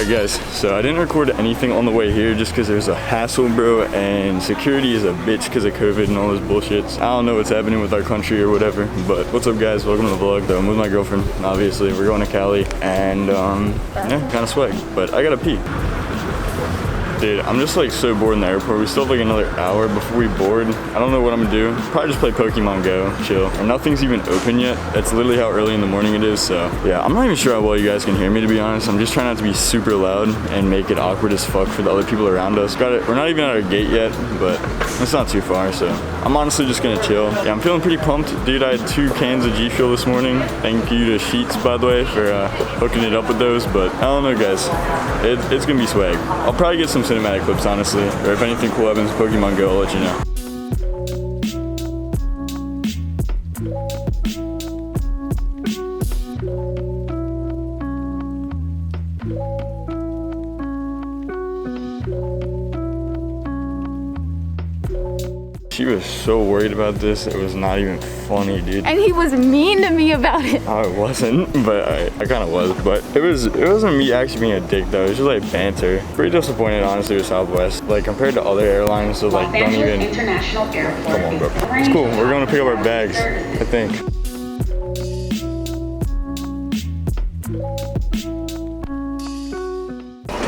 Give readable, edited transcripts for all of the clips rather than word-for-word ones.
Alright guys, so I didn't record anything on the way here just because there's a hassle, bro, and security is a bitch because of COVID and all this bullshit. I don't know what's happening with our country or whatever, but what's up guys, welcome to the vlog. Though I'm with my girlfriend, obviously. We're going to Cali, and yeah, kind of swag, but I gotta pee. Dude, I'm just like so bored in the airport. We still have like another hour before we board. I don't know what I'm gonna do. Probably just play Pokemon Go, chill. And nothing's even open yet. That's literally how early in the morning it is, so yeah, I'm not even sure how well you guys can hear me, to be honest. I'm just trying not to be super loud and make it awkward as fuck for the other people around us. We're not even at our gate yet, but it's not too far, so I'm honestly just gonna chill. Yeah, I'm feeling pretty pumped. Dude, I had 2 cans of G Fuel this morning. Thank you to Sheets, by the way, for hooking it up with those, but I don't know, guys. It's gonna be swag. I'll probably get some cinematic clips, honestly, or if anything cool happens in Pokemon Go, I'll let you know. She was so worried about this, it was not even funny, dude. And he was mean to me about it. I wasn't, but I kind of was. But it wasn't me actually being a dick though. It was just like banter. Pretty disappointed, honestly, with Southwest. Like compared to other airlines, so like don't even. International Airport. Come on, bro. It's cool. We're going to pick up our bags, I think.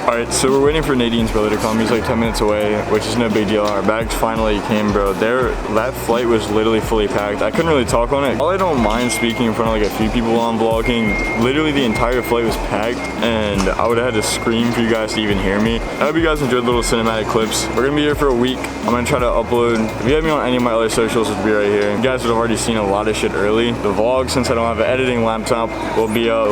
Alright, so we're waiting for Nadine's brother to come. He's like 10 minutes away, which is no big deal. Our bags finally came, bro. That flight was literally fully packed. I couldn't really talk on it. All I don't mind speaking in front of like a few people while I'm vlogging. Literally the entire flight was packed, and I would have had to scream for you guys to even hear me. I hope you guys enjoyed little cinematic clips. We're gonna be here for a week. I'm gonna try to upload. If you have me on any of my other socials, it'll be right here. You guys would have already seen a lot of shit early. The vlog, since I don't have an editing laptop, will be a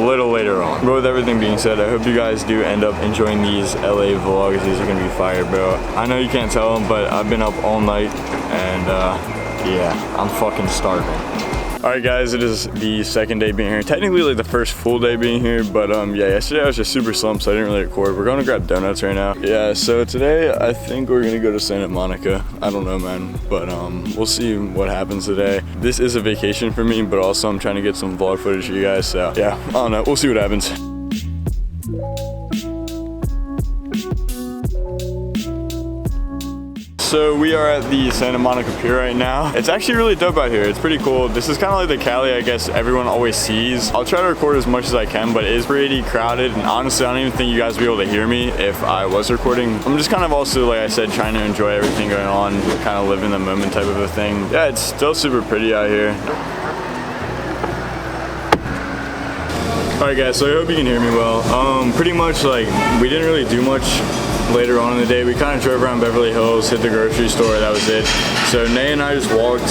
little later on. But with everything being said, I hope you guys do end up enjoying these LA vlogs. These are gonna be fire, bro. I know you can't tell, but I've been up all night, and yeah, I'm fucking starving. Alright guys, it is the second day being here. Technically like the first full day being here, but yeah, yesterday I was just super slumped, so I didn't really record. We're gonna grab donuts right now. Yeah, so today I think we're gonna go to Santa Monica. I don't know, man, but we'll see what happens today. This is a vacation for me, but also I'm trying to get some vlog footage for you guys, so yeah, I don't know, we'll see what happens. So we are at the Santa Monica Pier right now. It's actually really dope out here. It's pretty cool. This is kind of like the Cali I guess everyone always sees. I'll try to record as much as I can, but it is pretty crowded, and honestly I don't even think you guys would be able to hear me if I was recording. I'm just kind of also, like I said, trying to enjoy everything going on, kind of live in the moment type of a thing. Yeah, it's still super pretty out here. Alright guys, so I hope you can hear me well. Pretty much like we didn't really do much later on in the day. We kind of drove around Beverly Hills, hit the grocery store, that was it. So Nay and I just walked.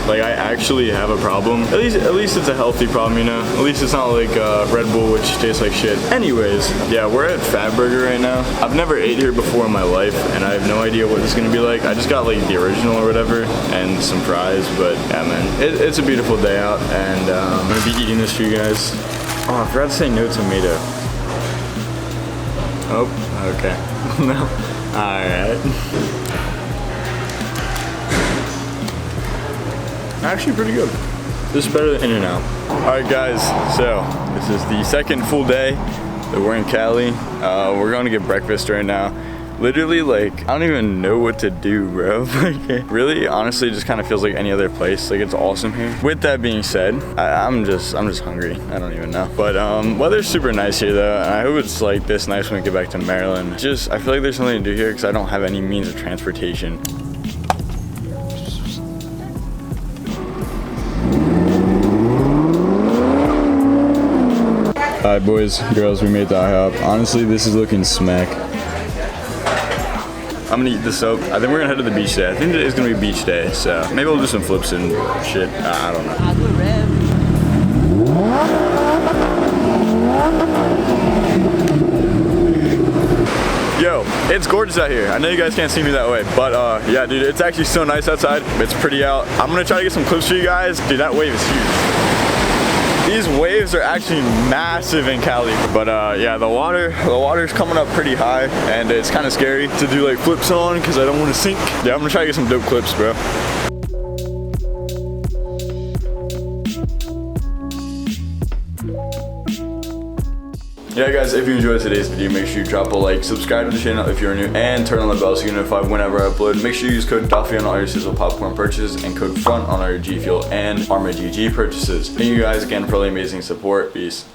Like I actually have a problem. At least it's a healthy problem, you know? At least it's not like Red Bull, which tastes like shit. Anyways, yeah, we're at Fat Burger right now. I've never ate here before in my life, and I have no idea what it's gonna be like. I just got like the original or whatever, and some fries, but yeah, man. It's a beautiful day out, and I'm gonna be eating this for you guys. Oh, I forgot to say no tomato. Oh, okay. No. Alright. Actually pretty good. This is better than In-N-Out. Alright guys, so this is the second full day that we're in Cali. We're going to get breakfast right now. Literally, like, I don't even know what to do, bro. Like, really, honestly, it just kind of feels like any other place. Like, it's awesome here. With that being said, I'm just hungry. I don't even know. But weather's super nice here, though. And I hope it's like this nice when we get back to Maryland. Just, I feel like there's something to do here because I don't have any means of transportation. Alright, boys, girls, we made the IHOP. Honestly, this is looking smack. I'm gonna eat this up. I think we're gonna head to the beach today. I think today's gonna be beach day, so maybe we'll do some flips and shit. I don't know. Yo, it's gorgeous out here. I know you guys can't see me that way, but yeah, dude, it's actually so nice outside. It's pretty out. I'm gonna try to get some clips for you guys. Dude, that wave is huge. These waves are actually massive in Cali, but yeah, the water's coming up pretty high, and it's kind of scary to do like flips on because I don't want to sink. Yeah, I'm gonna try to get some dope clips, bro. Yeah, guys, if you enjoyed today's video, make sure you drop a like, subscribe to the channel if you're new, and turn on the bell so you're notified whenever I upload. Make sure you use code Duffy on all your Sizzle Popcorn purchases and code FRONT on all your G Fuel and Arma GG purchases. Thank you guys again for all the amazing support. Peace.